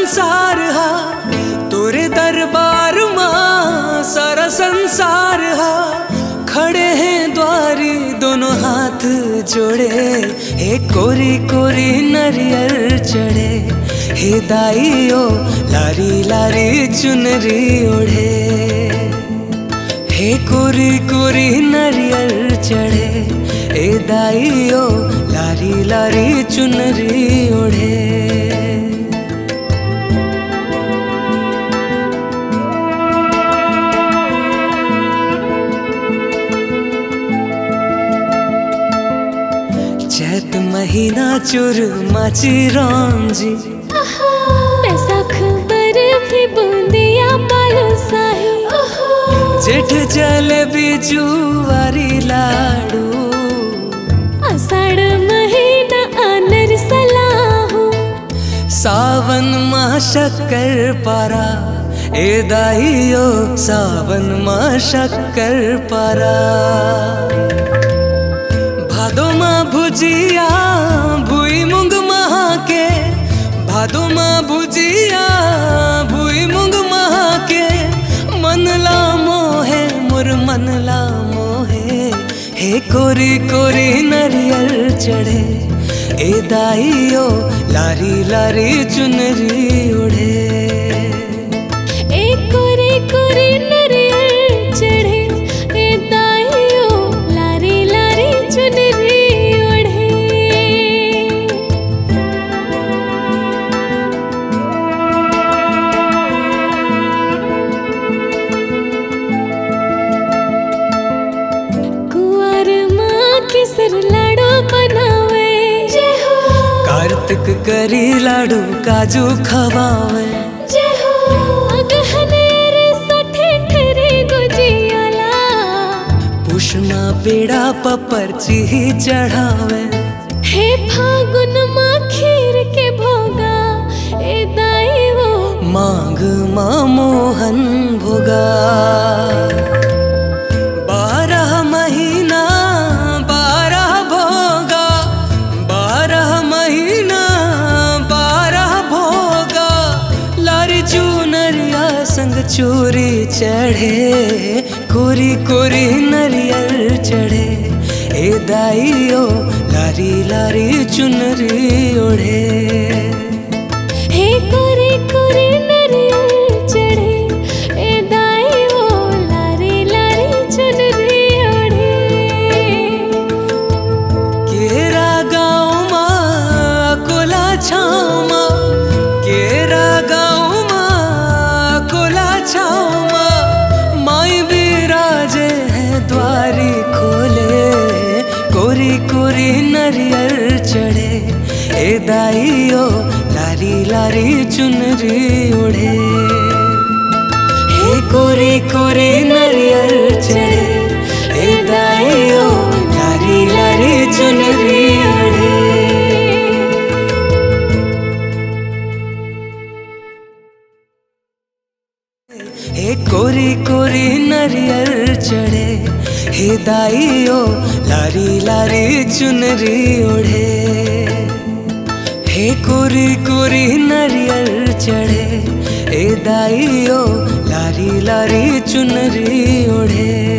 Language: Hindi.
संसार हा तोरे दरबार माँ, सारा संसार हा खड़े हैं द्वारी दोनों हाथ जोड़े। हे कोरी कोरी नरियल चढ़े, हे दाइयो लारी लारी चुनरी ओढ़े। हे कोरी कोरी नरियल चढ़े, हे दाइयो लारी लारी चुनरी ओढ़े। चैत महीना चुर माची रंजी, बैसाख बर्फी बूंदिया बालू साही। जेठ जलेबी जुआरी लाडू, आषाढ़ महीना आनर सलाहू। सावन माह शक्कर पारा, ए दाइयो सावन माह शक्कर पारा। भादो माँ भुजिया भुई मूंग महा के, भादो माँ भुजिया भुई मूंग महा के। मन ला मोहे मुर मन ला मोहे, हे कोरी कोरी नरियल चढ़े, ए दाइयो लारी लारी चुनरी ओढ़े। ए कोरी कोरी नरियल चढ़े, ए दाइयो लारी लारी चुनरी ओढ़े। कुंवर माँ किसर लाडो बनावे, कार्तिक करी लाडू काजू खवावे। पुष्मा पेड़ा पपर चीही चढ़ावे। हे फागुन माँ खीर के भोगा, ए दाई वो मांग माँ मोहन भोगा। 12 महीना 12 भोगा, 12 महीना 12 भोगा। लारी चुनरिया संग चोरी चढ़े, कोरी कोरी नरियल चढ़े, ए दाइयो लारी लारी चुनरी ओढ़े। हे कोरी कोरी नरियल चढ़े, ए दाइयो लारी लारी चुनरी ओढ़े। केरा गाँव माँ कोला छाँव माँ, केरा गाँव माँ कोला छाँव माँ। माई बिराजे हैं द्वारी खोले, कोरी कोरी नरियल चढ़े, ए दाइयो लारी लारी चुनरी ओढ़े। हे कोरी कोरी नरियल चढ़े, ए दाइयो लारी लारी चुनरी ओढ़े। हे कोरी कोरी नरियल चढ़े, हे दाइयो लारी लारी चुनरी ओढ़े। हे कोरी कोरी नरियल चढ़े, ए दाइयो लारी लारी चुनरी ओढ़े।